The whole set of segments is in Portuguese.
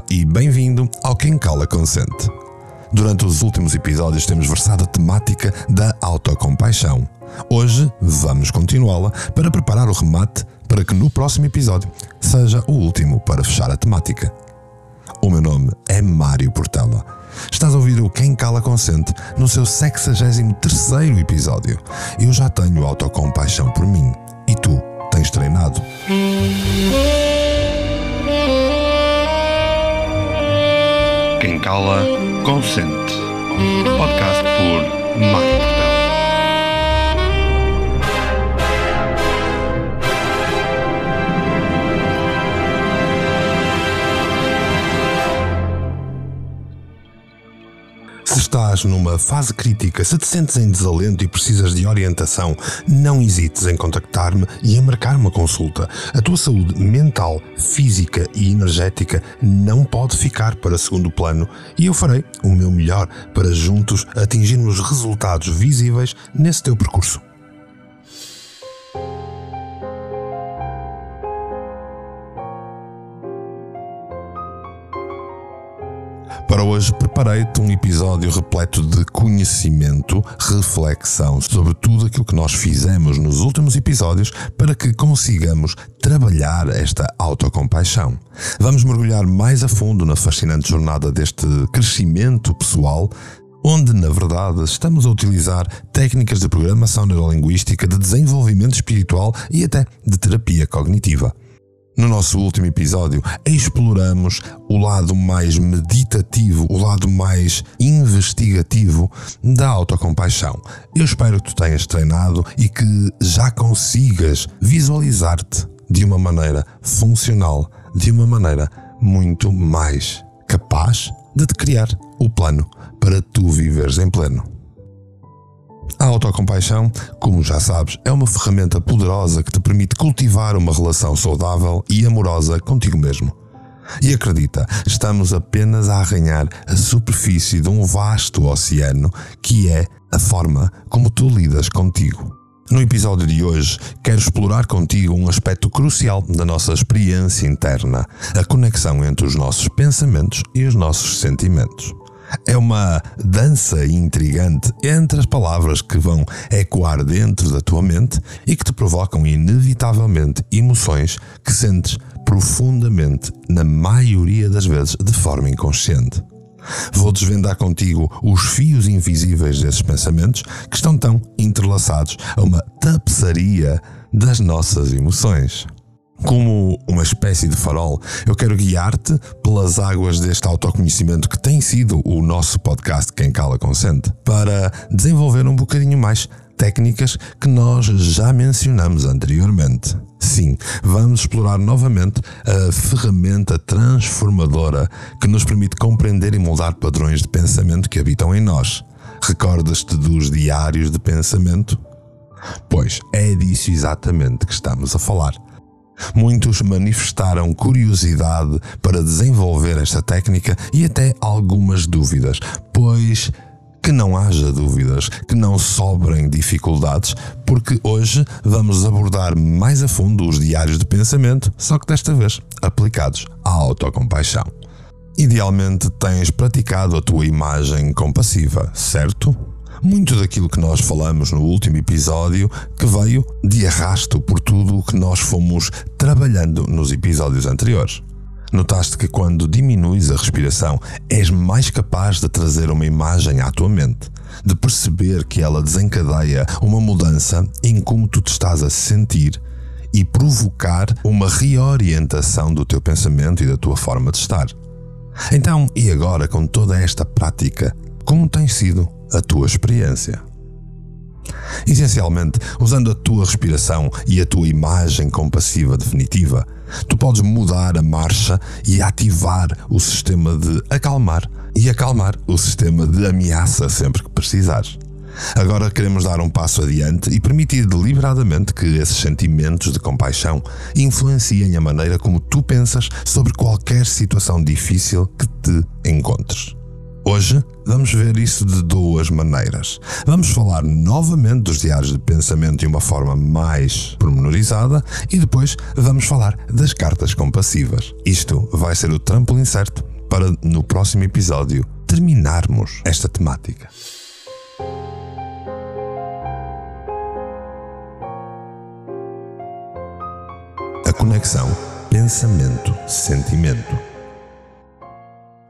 e bem-vindo ao Quem Cala Consente. Durante os últimos episódios temos versado a temática da autocompaixão. Hoje vamos continuá-la para preparar o remate para que no próximo episódio seja o último para fechar a temática. O meu nome é Mário Portela. Estás a ouvir o Quem Cala Consente no seu 63º episódio. Eu já tenho autocompaixão por mim e tu tens treinado. Quem Cala Consente. Podcast por Mário Portela. Se estás numa fase crítica, se te sentes em desalento e precisas de orientação, não hesites em contactar-me e em marcar uma consulta. A tua saúde mental, física e energética não pode ficar para segundo plano e eu farei o meu melhor para juntos atingirmos resultados visíveis nesse teu percurso. Para hoje preparei-te um episódio repleto de conhecimento, reflexão sobre tudo aquilo que nós fizemos nos últimos episódios para que consigamos trabalhar esta autocompaixão. Vamos mergulhar mais a fundo na fascinante jornada deste crescimento pessoal, onde, na verdade, estamos a utilizar técnicas de programação neurolinguística, de desenvolvimento espiritual e até de terapia cognitiva. No nosso último episódio, exploramos o lado mais meditativo, o lado mais investigativo da autocompaixão. Eu espero que tu tenhas treinado e que já consigas visualizar-te de uma maneira funcional, de uma maneira muito mais capaz de te criar o plano para tu viveres em pleno. A autocompaixão, como já sabes, é uma ferramenta poderosa que te permite cultivar uma relação saudável e amorosa contigo mesmo. E acredita, estamos apenas a arranhar a superfície de um vasto oceano que é a forma como tu lidas contigo. No episódio de hoje, quero explorar contigo um aspecto crucial da nossa experiência interna, a conexão entre os nossos pensamentos e os nossos sentimentos. É uma dança intrigante entre as palavras que vão ecoar dentro da tua mente e que te provocam inevitavelmente emoções que sentes profundamente, na maioria das vezes de forma inconsciente. Vou desvendar contigo os fios invisíveis desses pensamentos que estão tão entrelaçados a uma tapeçaria das nossas emoções. Como uma espécie de farol, eu quero guiar-te pelas águas deste autoconhecimento que tem sido o nosso podcast Quem Cala Consente, para desenvolver um bocadinho mais técnicas que nós já mencionamos anteriormente. Sim, vamos explorar novamente a ferramenta transformadora que nos permite compreender e moldar padrões de pensamento que habitam em nós. Recordas-te dos diários de pensamento? Pois é disso exatamente que estamos a falar. Muitos manifestaram curiosidade para desenvolver esta técnica e até algumas dúvidas, pois que não haja dúvidas, que não sobrem dificuldades, porque hoje vamos abordar mais a fundo os diários de pensamento, só que desta vez aplicados à autocompaixão. Idealmente tens praticado a tua imagem compassiva, certo? Muito daquilo que nós falamos no último episódio que veio de arrasto por tudo o que nós fomos trabalhando nos episódios anteriores. Notaste que quando diminuis a respiração és mais capaz de trazer uma imagem à tua mente, de perceber que ela desencadeia uma mudança em como tu te estás a sentir e provocar uma reorientação do teu pensamento e da tua forma de estar. Então, e agora com toda esta prática, como tem sido a tua experiência? Essencialmente, usando a tua respiração e a tua imagem compassiva definitiva, tu podes mudar a marcha e ativar o sistema de acalmar e acalmar o sistema de ameaça sempre que precisares. Agora queremos dar um passo adiante e permitir deliberadamente que esses sentimentos de compaixão influenciem a maneira como tu pensas sobre qualquer situação difícil que te encontres. Hoje vamos ver isso de duas maneiras. Vamos falar novamente dos diários de pensamento de uma forma mais pormenorizada e depois vamos falar das cartas compassivas. Isto vai ser o trampolim certo para no próximo episódio terminarmos esta temática. A conexão pensamento-sentimento.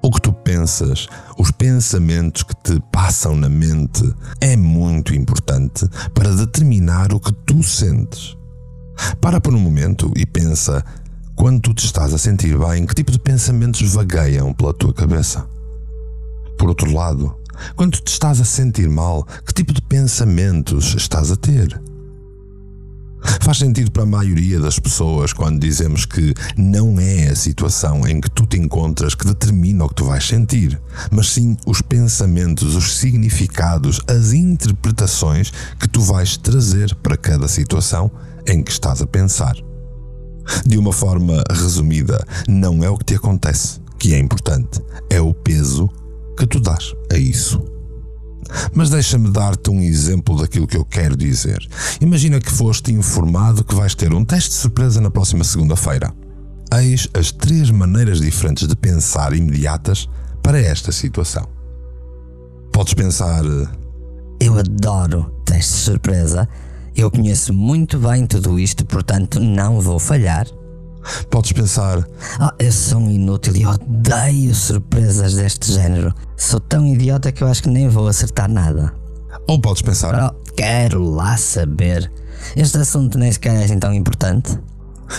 O que tu pensas, os pensamentos que te passam na mente é muito importante para determinar o que tu sentes. Para por um momento e pensa, quando tu te estás a sentir bem, que tipo de pensamentos vagueiam pela tua cabeça? Por outro lado, quando tu te estás a sentir mal, que tipo de pensamentos estás a ter? Faz sentido para a maioria das pessoas quando dizemos que não é a situação em que tu te encontras que determina o que tu vais sentir, mas sim os pensamentos, os significados, as interpretações que tu vais trazer para cada situação em que estás a pensar. De uma forma resumida, não é o que te acontece que é importante, é o peso que tu dás a isso. Mas deixa-me dar-te um exemplo daquilo que eu quero dizer. Imagina que foste informado que vais ter um teste de surpresa na próxima segunda-feira. Eis as 3 maneiras diferentes de pensar imediatas para esta situação. Podes pensar: eu adoro teste de surpresa, eu conheço muito bem tudo isto, portanto não vou falhar. Podes pensar: eu sou um inútil e odeio surpresas deste género. Sou tão idiota que eu acho que nem vou acertar nada. Ou podes pensar: quero lá saber. Este assunto nem sequer é assim tão importante.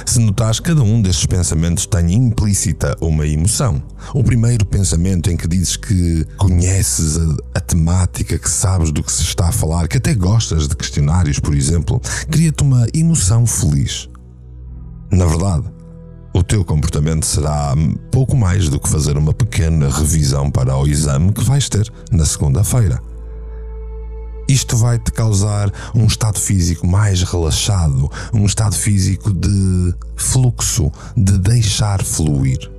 Se notares, cada um destes pensamentos tem implícita uma emoção. O primeiro pensamento em que dizes que conheces a temática, que sabes do que se está a falar, que até gostas de questionários, por exemplo, cria-te uma emoção feliz. Na verdade, o teu comportamento será pouco mais do que fazer uma pequena revisão para o exame que vais ter na segunda-feira. Isto vai-te causar um estado físico mais relaxado, um estado físico de fluxo, de deixar fluir.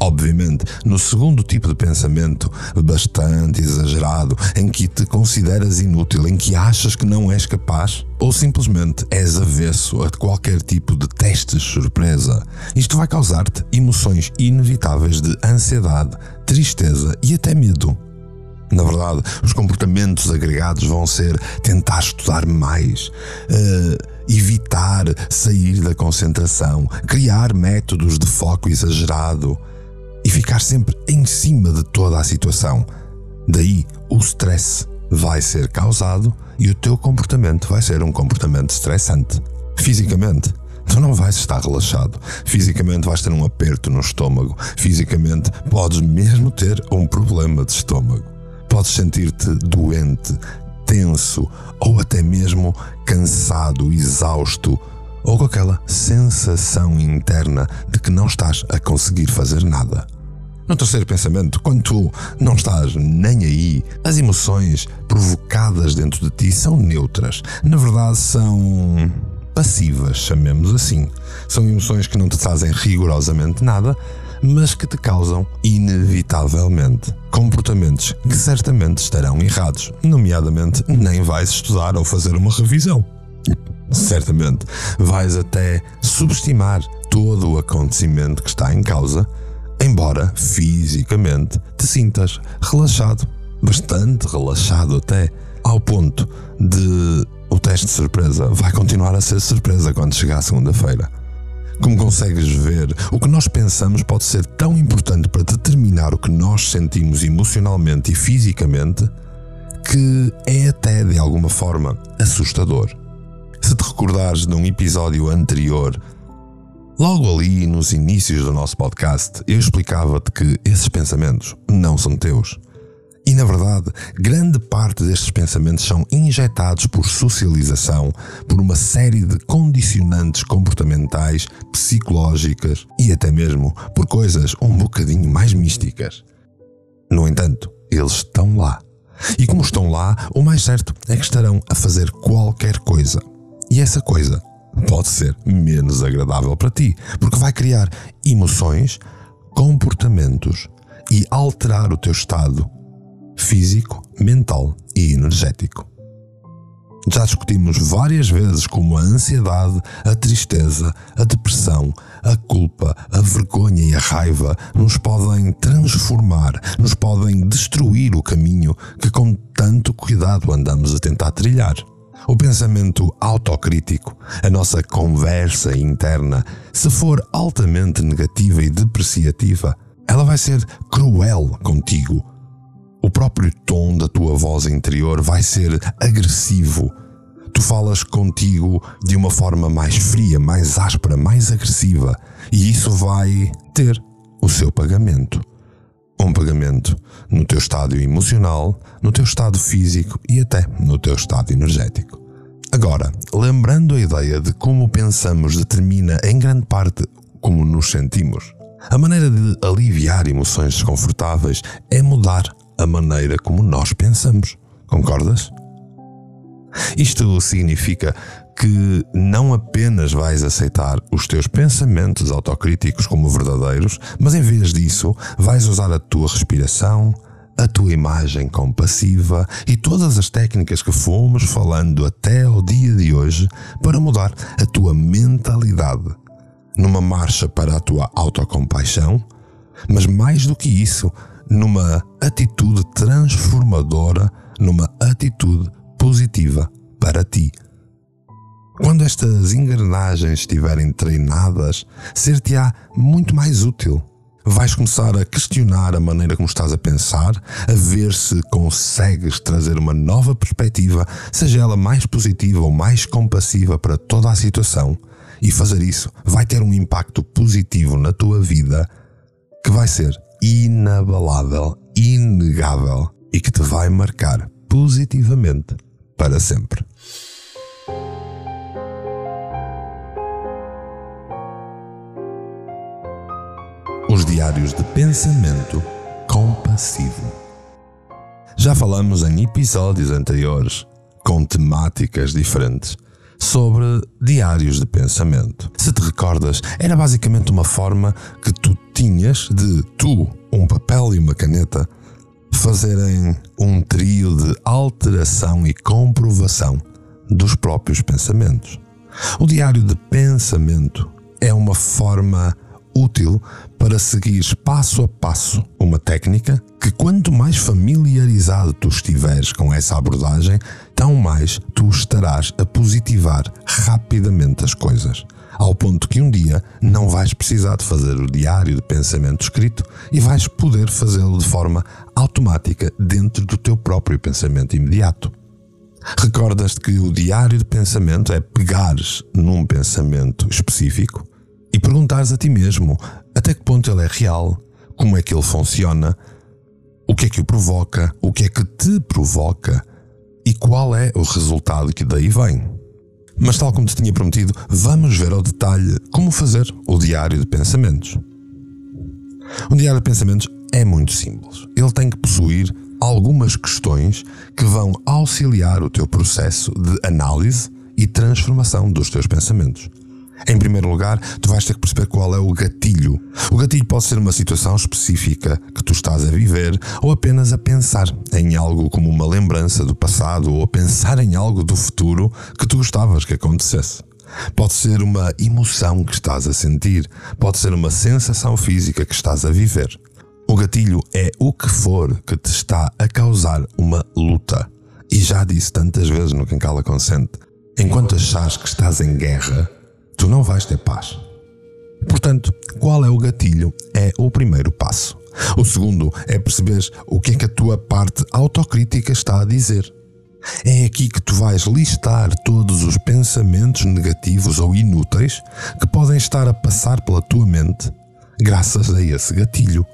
Obviamente, no segundo tipo de pensamento, bastante exagerado, em que te consideras inútil, em que achas que não és capaz, ou simplesmente és avesso a qualquer tipo de testes surpresa, isto vai causar-te emoções inevitáveis de ansiedade, tristeza e até medo. Na verdade, os comportamentos agregados vão ser tentar estudar mais, evitar sair da concentração, criar métodos de foco exagerado e ficar sempre em cima de toda a situação. Daí, o stress vai ser causado e o teu comportamento vai ser um comportamento estressante. Fisicamente, tu não vais estar relaxado. Fisicamente vais ter um aperto no estômago. Fisicamente podes mesmo ter um problema de estômago. Podes sentir-te doente, tenso ou até mesmo cansado, exausto, ou com aquela sensação interna de que não estás a conseguir fazer nada. No terceiro pensamento, quando tu não estás nem aí, as emoções provocadas dentro de ti são neutras. Na verdade, são passivas, chamemos assim. São emoções que não te trazem rigorosamente nada, mas que te causam, inevitavelmente, comportamentos que certamente estarão errados. Nomeadamente, nem vais estudar ou fazer uma revisão. Certamente, vais até subestimar todo o acontecimento que está em causa, embora fisicamente te sintas relaxado, bastante relaxado até, ao ponto de o teste de surpresa vai continuar a ser surpresa quando chegar a segunda-feira. Como consegues ver, o que nós pensamos pode ser tão importante para determinar o que nós sentimos emocionalmente e fisicamente que é até, de alguma forma, assustador. Se te recordares de um episódio anterior, logo ali nos inícios do nosso podcast, eu explicava-te que esses pensamentos não são teus. E, na verdade, grande parte destes pensamentos são injetados por socialização, por uma série de condicionantes comportamentais, psicológicas e até mesmo por coisas um bocadinho mais místicas. No entanto, eles estão lá. E como estão lá, o mais certo é que estarão a fazer qualquer coisa. E essa coisa pode ser menos agradável para ti, porque vai criar emoções, comportamentos e alterar o teu estado físico, mental e energético. Já discutimos várias vezes como a ansiedade, a tristeza, a depressão, a culpa, a vergonha e a raiva nos podem transformar, nos podem destruir o caminho que com tanto cuidado andamos a tentar trilhar. O pensamento autocrítico, a nossa conversa interna, se for altamente negativa e depreciativa, ela vai ser cruel contigo. O próprio tom da tua voz interior vai ser agressivo. Tu falas contigo de uma forma mais fria, mais áspera, mais agressiva, e isso vai ter o seu pagamento. Um pagamento no teu estado emocional, no teu estado físico e até no teu estado energético. Agora, lembrando a ideia de como pensamos determina em grande parte como nos sentimos, a maneira de aliviar emoções desconfortáveis é mudar a maneira como nós pensamos. Concordas? Isto significa que não apenas vais aceitar os teus pensamentos autocríticos como verdadeiros, mas em vez disso vais usar a tua respiração, a tua imagem compassiva e todas as técnicas que fomos falando até ao dia de hoje para mudar a tua mentalidade numa marcha para a tua autocompaixão, mas mais do que isso, numa atitude transformadora, numa atitude positiva para ti. Quando estas engrenagens estiverem treinadas, ser-te-á muito mais útil. Vais começar a questionar a maneira como estás a pensar, a ver se consegues trazer uma nova perspectiva, seja ela mais positiva ou mais compassiva para toda a situação, e fazer isso vai ter um impacto positivo na tua vida que vai ser inabalável, inegável e que te vai marcar positivamente para sempre. Os diários de pensamento compassivo. Já falamos em episódios anteriores, com temáticas diferentes, sobre diários de pensamento. Se te recordas, era basicamente uma forma que tu tinhas de um papel e uma caneta, fazerem um trio de alteração e comprovação dos próprios pensamentos. O diário de pensamento é uma forma útil para seguir passo a passo uma técnica que, quanto mais familiarizado tu estiveres com essa abordagem, tão mais tu estarás a positivar rapidamente as coisas, ao ponto que um dia não vais precisar de fazer o diário de pensamento escrito e vais poder fazê-lo de forma automática dentro do teu próprio pensamento imediato. Recordas-te que o diário de pensamento é pegares num pensamento específico e perguntares a ti mesmo até que ponto ele é real, como é que ele funciona, o que é que o provoca, o que é que te provoca e qual é o resultado que daí vem. Mas tal como te tinha prometido, vamos ver ao detalhe como fazer o diário de pensamentos. O diário de pensamentos é muito simples. Ele tem que possuir algumas questões que vão auxiliar o teu processo de análise e transformação dos teus pensamentos. Em primeiro lugar, tu vais ter que perceber qual é o gatilho. O gatilho pode ser uma situação específica que tu estás a viver ou apenas a pensar em algo como uma lembrança do passado ou a pensar em algo do futuro que tu gostavas que acontecesse. Pode ser uma emoção que estás a sentir, pode ser uma sensação física que estás a viver. O gatilho é o que for que te está a causar uma luta. E já disse tantas vezes no Quem Cala Consente, enquanto achares que estás em guerra, tu não vais ter paz. Portanto, qual é o gatilho? É o primeiro passo. O segundo é perceber o que é que a tua parte autocrítica está a dizer. É aqui que tu vais listar todos os pensamentos negativos ou inúteis que podem estar a passar pela tua mente graças a esse gatilho.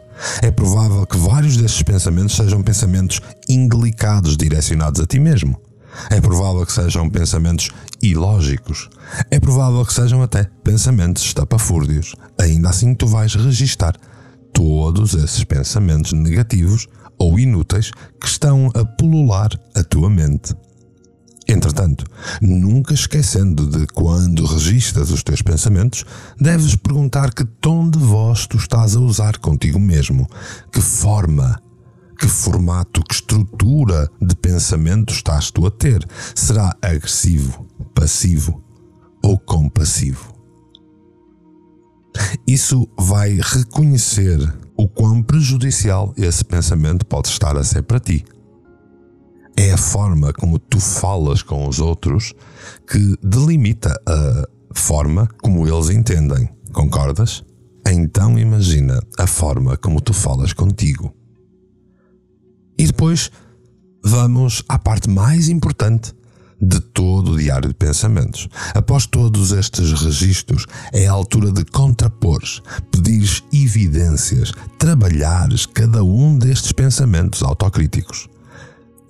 É provável que vários desses pensamentos sejam pensamentos indelicados direcionados a ti mesmo. É provável que sejam pensamentos ilógicos. É provável que sejam até pensamentos estapafúrdios. Ainda assim, tu vais registar todos esses pensamentos negativos ou inúteis que estão a pulular a tua mente. Entretanto, nunca esquecendo de quando registras os teus pensamentos, deves perguntar que tom de voz tu estás a usar contigo mesmo, que forma Que formato, que estrutura de pensamento estás tu a ter? Será agressivo, passivo ou compassivo? Isso vai reconhecer o quão prejudicial esse pensamento pode estar a ser para ti. É a forma como tu falas com os outros que delimita a forma como eles entendem. Concordas? Então imagina a forma como tu falas contigo. E depois vamos à parte mais importante de todo o diário de pensamentos. Após todos estes registros, é a altura de contrapores, pedires evidências, trabalhares cada um destes pensamentos autocríticos.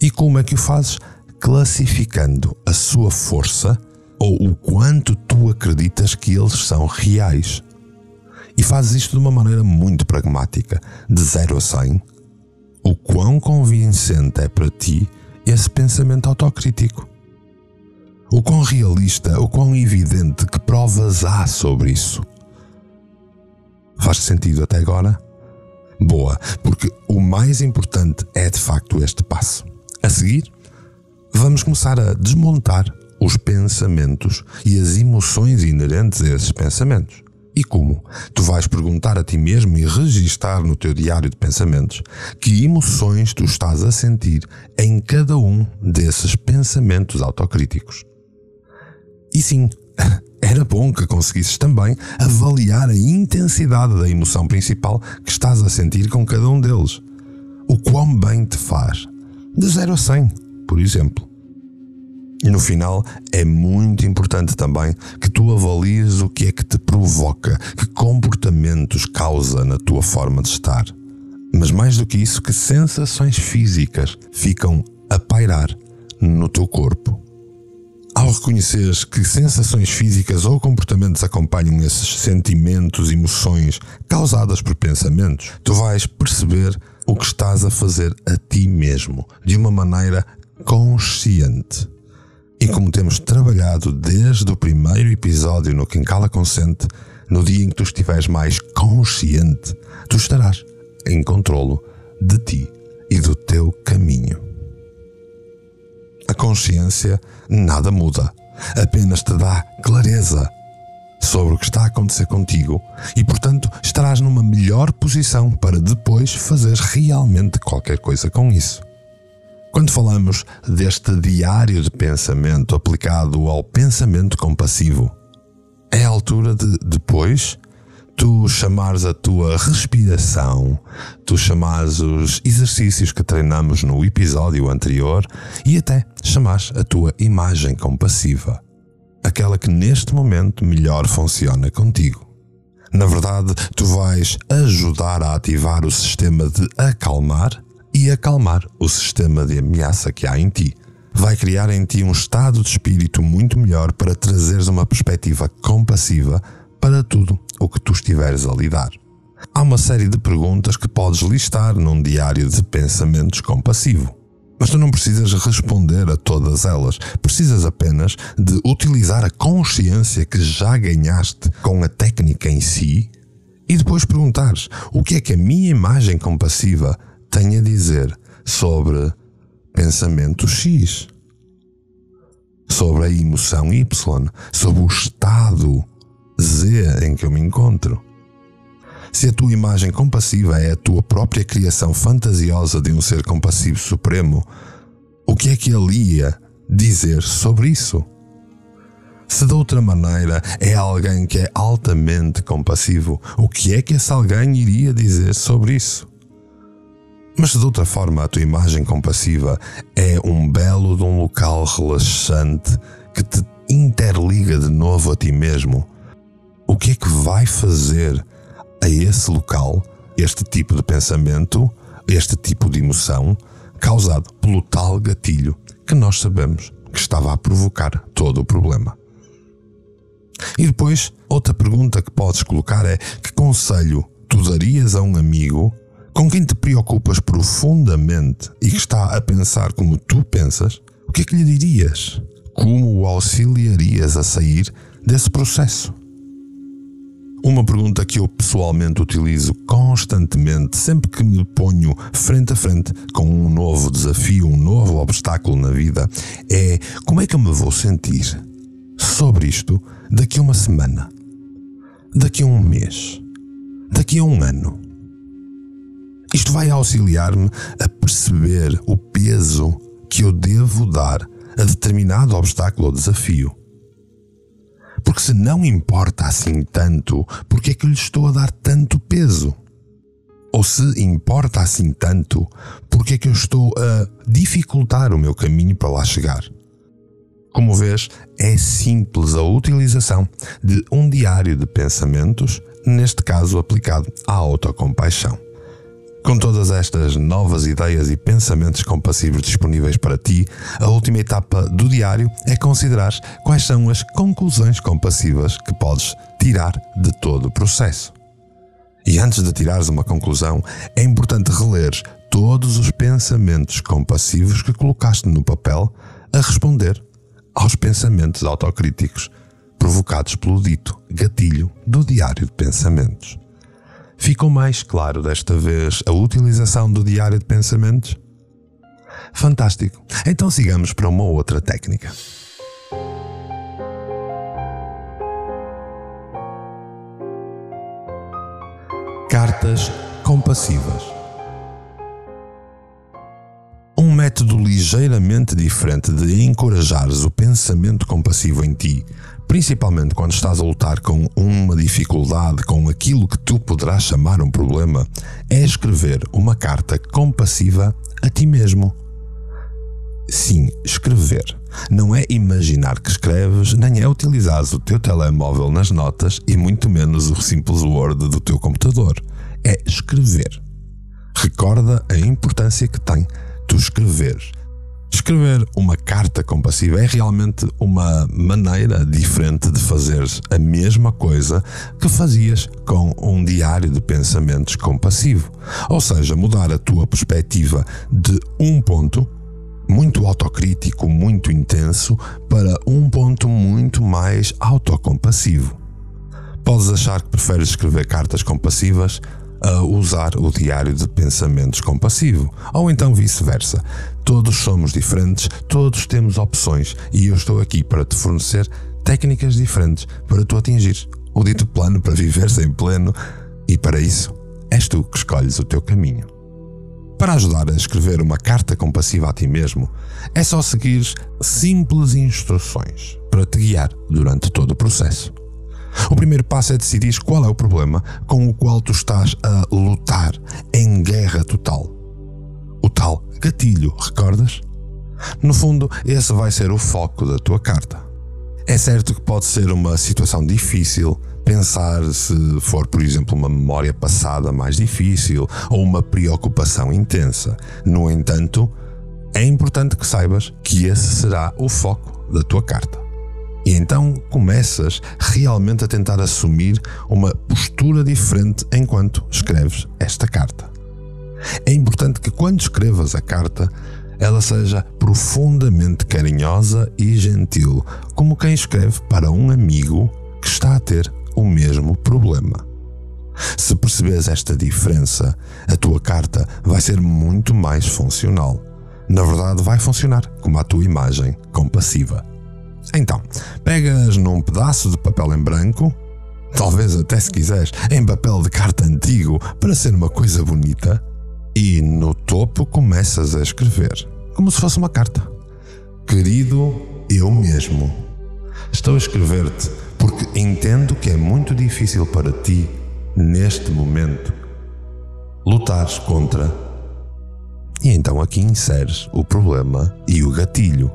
E como é que o fazes? Classificando a sua força ou o quanto tu acreditas que eles são reais. E fazes isto de uma maneira muito pragmática, de 0 a 100. O quão convincente é para ti esse pensamento autocrítico? O quão realista, o quão evidente, que provas há sobre isso? Faz sentido até agora? Boa, porque o mais importante é de facto este passo. A seguir, vamos começar a desmontar os pensamentos e as emoções inerentes a esses pensamentos. E como? Tu vais perguntar a ti mesmo e registar no teu diário de pensamentos que emoções tu estás a sentir em cada um desses pensamentos autocríticos. E sim, era bom que conseguisses também avaliar a intensidade da emoção principal que estás a sentir com cada um deles. O quão bem te faz. De 0 a 100, por exemplo. E no final, é muito importante também que tu avalies o que é que te provoca, que comportamentos causa na tua forma de estar. Mas mais do que isso, que sensações físicas ficam a pairar no teu corpo. Ao reconheceres que sensações físicas ou comportamentos acompanham esses sentimentos, emoções causadas por pensamentos, tu vais perceber o que estás a fazer a ti mesmo, de uma maneira consciente. E como temos trabalhado desde o primeiro episódio no Quem Cala Consente, no dia em que tu estiveres mais consciente, tu estarás em controlo de ti e do teu caminho. A consciência nada muda, apenas te dá clareza sobre o que está a acontecer contigo e, portanto, estarás numa melhor posição para depois fazer realmente qualquer coisa com isso. Quando falamos deste diário de pensamento aplicado ao pensamento compassivo, é a altura de depois tu chamares a tua respiração, tu chamares os exercícios que treinamos no episódio anterior e até chamares a tua imagem compassiva, aquela que neste momento melhor funciona contigo. Na verdade, tu vais ajudar a ativar o sistema de acalmar e acalmar o sistema de ameaça que há em ti. Vai criar em ti um estado de espírito muito melhor para trazeres uma perspectiva compassiva para tudo o que tu estiveres a lidar. Há uma série de perguntas que podes listar num diário de pensamentos compassivo. Mas tu não precisas responder a todas elas. Precisas apenas de utilizar a consciência que já ganhaste com a técnica em si e depois perguntares o que é que a minha imagem compassiva tem a dizer sobre pensamento X, sobre a emoção Y, sobre o estado Z em que eu me encontro. Se a tua imagem compassiva é a tua própria criação fantasiosa de um ser compassivo supremo, o que é que ele ia dizer sobre isso? Se de outra maneira é alguém que é altamente compassivo, o que é que esse alguém iria dizer sobre isso? Mas de outra forma, a tua imagem compassiva é um belo de um local relaxante que te interliga de novo a ti mesmo. O que é que vai fazer a esse local, este tipo de pensamento, este tipo de emoção, causado pelo tal gatilho que nós sabemos que estava a provocar todo o problema? E depois, outra pergunta que podes colocar é: que conselho tu darias a um amigo com quem te preocupas profundamente e que está a pensar como tu pensas? O que é que lhe dirias? Como o auxiliarias a sair desse processo? Uma pergunta que eu pessoalmente utilizo constantemente sempre que me ponho frente a frente com um novo desafio, um novo obstáculo na vida é: como é que eu me vou sentir sobre isto daqui a uma semana, daqui a um mês, daqui a um ano? Isto vai auxiliar-me a perceber o peso que eu devo dar a determinado obstáculo ou desafio. Porque se não importa assim tanto, por que é que lhe estou a dar tanto peso? Ou se importa assim tanto, por que é que eu estou a dificultar o meu caminho para lá chegar? Como vês, é simples a utilização de um diário de pensamentos, neste caso aplicado à autocompaixão. Com todas estas novas ideias e pensamentos compassivos disponíveis para ti, a última etapa do diário é considerar quais são as conclusões compassivas que podes tirar de todo o processo. E antes de tirares uma conclusão, é importante reler todos os pensamentos compassivos que colocaste no papel a responder aos pensamentos autocríticos provocados pelo dito gatilho do diário de pensamentos. Ficou mais claro desta vez a utilização do diário de pensamentos? Fantástico! Então sigamos para uma outra técnica. Cartas compassivas. Um método ligeiramente diferente de encorajares o pensamento compassivo em ti, principalmente quando estás a lutar com uma dificuldade, com aquilo que tu poderás chamar um problema, é escrever uma carta compassiva a ti mesmo. Sim, escrever. Não é imaginar que escreves, nem é utilizares o teu telemóvel nas notas e muito menos o simples Word do teu computador. É escrever. Recorda a importância que tem tu escreveres. Escrever uma carta compassiva é realmente uma maneira diferente de fazeres a mesma coisa que fazias com um diário de pensamentos compassivo. Ou seja, mudar a tua perspectiva de um ponto muito autocrítico, muito intenso, para um ponto muito mais autocompassivo. Podes achar que preferes escrever cartas compassivas a usar o diário de pensamentos compassivo, ou então vice-versa. Todos somos diferentes, todos temos opções e eu estou aqui para te fornecer técnicas diferentes para tu atingir o dito plano para viveres em pleno, e para isso és tu que escolhes o teu caminho. Para ajudar a escrever uma carta compassiva a ti mesmo, é só seguir simples instruções para te guiar durante todo o processo. O primeiro passo é decidir qual é o problema com o qual tu estás a lutar em guerra total. O tal gatilho, recordas? No fundo, esse vai ser o foco da tua carta. É certo que pode ser uma situação difícil, pensar se for, por exemplo, uma memória passada mais difícil ou uma preocupação intensa. No entanto, é importante que saibas que esse será o foco da tua carta. E então começas realmente a tentar assumir uma postura diferente enquanto escreves esta carta. É importante que quando escrevas a carta, ela seja profundamente carinhosa e gentil, como quem escreve para um amigo que está a ter o mesmo problema. Se perceberes esta diferença, a tua carta vai ser muito mais funcional. Na verdade, vai funcionar como a tua imagem compassiva. Então, pegas num pedaço de papel em branco, talvez até se quiseres em papel de carta antigo para ser uma coisa bonita, e no topo começas a escrever, como se fosse uma carta. Querido eu mesmo, estou a escrever-te porque entendo que é muito difícil para ti, neste momento, lutares contra. E então aqui inseres o problema e o gatilho.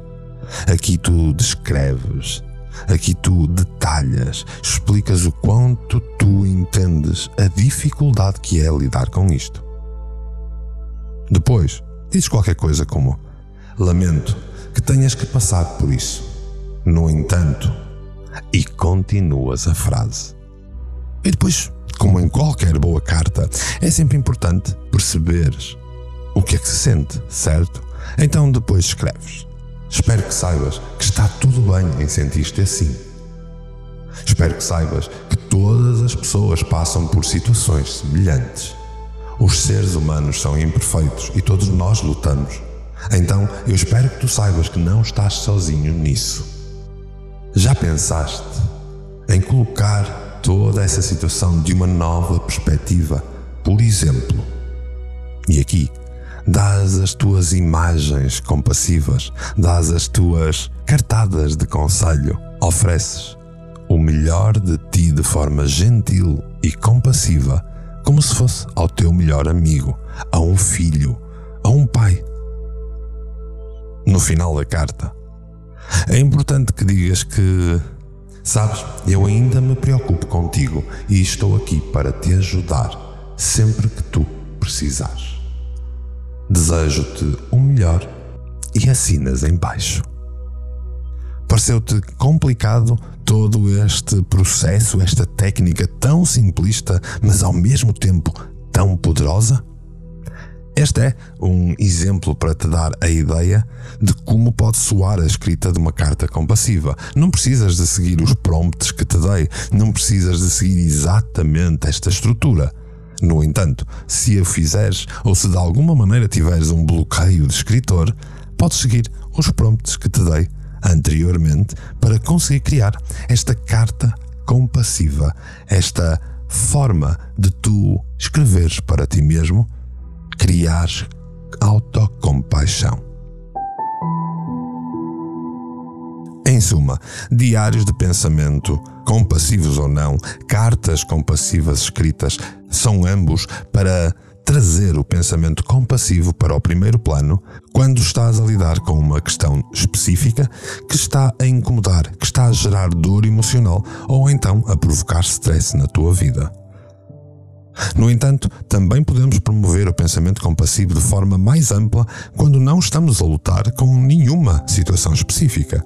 Aqui tu descreves, aqui tu detalhas, explicas o quanto tu entendes a dificuldade que é lidar com isto. Depois, dizes qualquer coisa como: lamento que tenhas que passar por isso. No entanto, e continuas a frase. E depois, como em qualquer boa carta, é sempre importante perceberes o que é que se sente, certo? Então depois escreves: espero que saibas que está tudo bem em sentir-te assim. Espero que saibas que todas as pessoas passam por situações semelhantes. Os seres humanos são imperfeitos e todos nós lutamos. Então, eu espero que tu saibas que não estás sozinho nisso. Já pensaste em colocar toda essa situação de uma nova perspectiva? Por exemplo, e aqui, dás as tuas imagens compassivas, dás as tuas cartadas de conselho, ofereces o melhor de ti de forma gentil e compassiva, como se fosse ao teu melhor amigo, a um filho, a um pai. No final da carta, é importante que digas que, sabes, eu ainda me preocupo contigo e estou aqui para te ajudar sempre que tu precisares. Desejo-te o melhor e assinas em baixo. Pareceu-te complicado todo este processo, esta técnica tão simplista, mas ao mesmo tempo tão poderosa? Este é um exemplo para te dar a ideia de como pode soar a escrita de uma carta compassiva. Não precisas de seguir os prompts que te dei, não precisas de seguir exatamente esta estrutura. No entanto, se a fizeres ou se de alguma maneira tiveres um bloqueio de escritor, podes seguir os prompts que te dei anteriormente para conseguir criar esta carta compassiva, esta forma de tu escreveres para ti mesmo, criares autocompaixão. Em suma, diários de pensamento, compassivos ou não, cartas compassivas escritas, são ambos para trazer o pensamento compassivo para o primeiro plano quando estás a lidar com uma questão específica que está a incomodar, que está a gerar dor emocional ou então a provocar stress na tua vida. No entanto, também podemos promover o pensamento compassivo de forma mais ampla quando não estamos a lutar com nenhuma situação específica.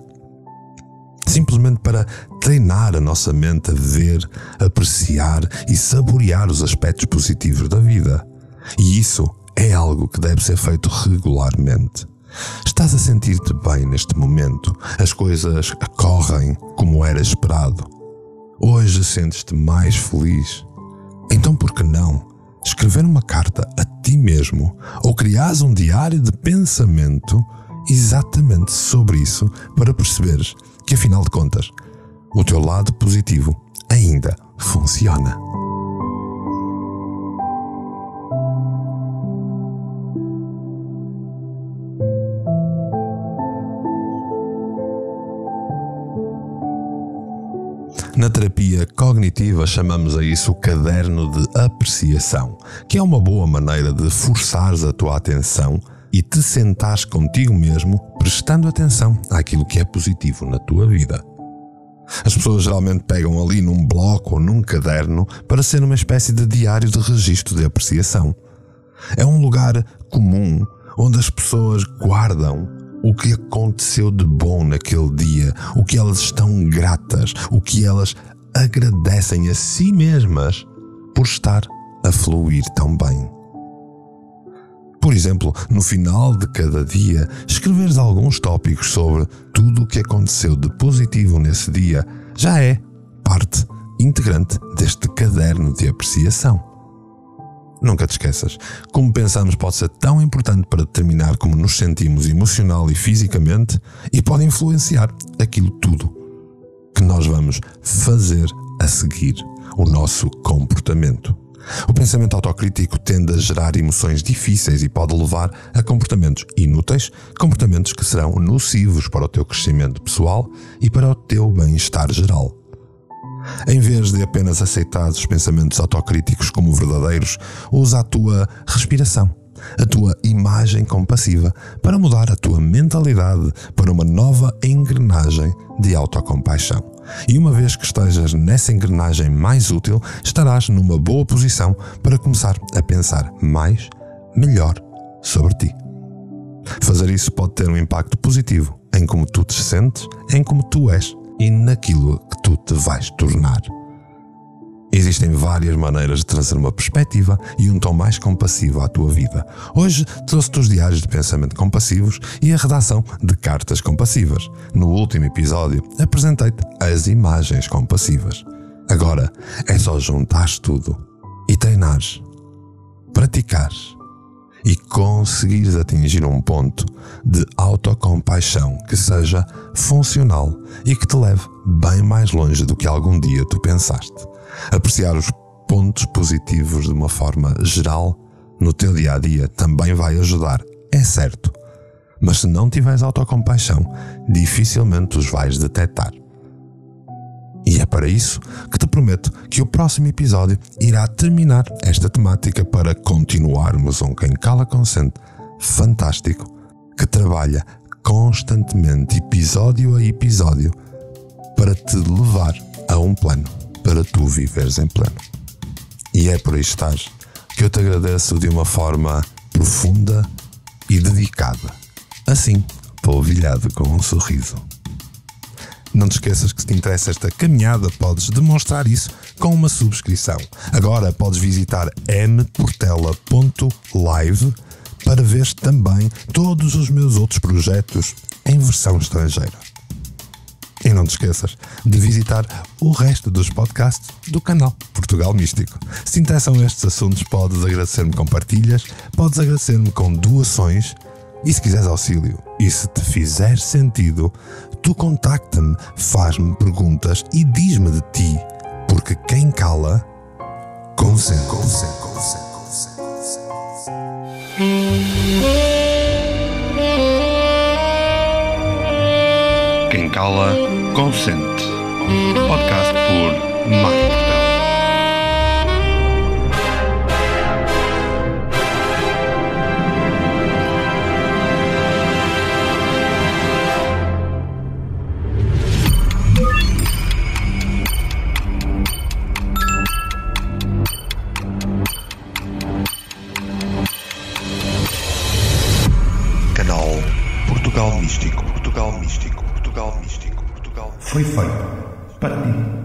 Simplesmente para treinar a nossa mente a ver, apreciar e saborear os aspectos positivos da vida. E isso é algo que deve ser feito regularmente. Estás a sentir-te bem neste momento? As coisas ocorrem como era esperado? Hoje sentes-te mais feliz? Então por que não escrever uma carta a ti mesmo ou criares um diário de pensamento exatamente sobre isso para perceberes que, afinal de contas, o teu lado positivo ainda funciona. Na terapia cognitiva chamamos a isso o caderno de apreciação, que é uma boa maneira de forçares a tua atenção e te sentares contigo mesmo, prestando atenção àquilo que é positivo na tua vida. As pessoas geralmente pegam ali num bloco ou num caderno para ser uma espécie de diário de registro de apreciação. É um lugar comum onde as pessoas guardam o que aconteceu de bom naquele dia, o que elas estão gratas, o que elas agradecem a si mesmas por estar a fluir tão bem. Por exemplo, no final de cada dia, escreveres alguns tópicos sobre tudo o que aconteceu de positivo nesse dia já é parte integrante deste caderno de apreciação. Nunca te esqueças, como pensamos pode ser tão importante para determinar como nos sentimos emocional e fisicamente e pode influenciar aquilo tudo que nós vamos fazer a seguir, o nosso comportamento. O pensamento autocrítico tende a gerar emoções difíceis e pode levar a comportamentos inúteis, comportamentos que serão nocivos para o teu crescimento pessoal e para o teu bem-estar geral. Em vez de apenas aceitar os pensamentos autocríticos como verdadeiros, usa a tua respiração, a tua imagem compassiva para mudar a tua mentalidade para uma nova engrenagem de autocompaixão. E uma vez que estejas nessa engrenagem mais útil, estarás numa boa posição para começar a pensar mais, melhor sobre ti. Fazer isso pode ter um impacto positivo em como tu te sentes, em como tu és e naquilo que tu te vais tornar. Existem várias maneiras de trazer uma perspectiva e um tom mais compassivo à tua vida. Hoje trouxe-te os diários de pensamento compassivos e a redação de cartas compassivas. No último episódio apresentei-te as imagens compassivas. Agora é só juntares tudo e treinares, praticares e conseguires atingir um ponto de autocompaixão que seja funcional e que te leve bem mais longe do que algum dia tu pensaste. Apreciar os pontos positivos de uma forma geral no teu dia-a-dia também vai ajudar, é certo. Mas se não tiveres autocompaixão, dificilmente os vais detectar. E é para isso que te prometo que o próximo episódio irá terminar esta temática para continuarmos Quem Cala Consente fantástico, que trabalha constantemente, episódio a episódio, para te levar a um plano, para tu viveres em plano. E é por aí estás que eu te agradeço de uma forma profunda e dedicada, assim, polvilhado com um sorriso. Não te esqueças que se te interessa esta caminhada, podes demonstrar isso com uma subscrição. Agora podes visitar mportela.live para ver também todos os meus outros projetos em versão estrangeira. E não te esqueças de visitar o resto dos podcasts do canal Portugal Místico. Se te interessam estes assuntos, podes agradecer-me com partilhas, podes agradecer-me com doações e se quiseres auxílio e se te fizer sentido, tu contacta-me, faz-me perguntas e diz-me de ti, porque quem cala, consente. Quem cala, consente. Podcast por Mário Portela. Canal Portugal Místico. Foi feito para ti.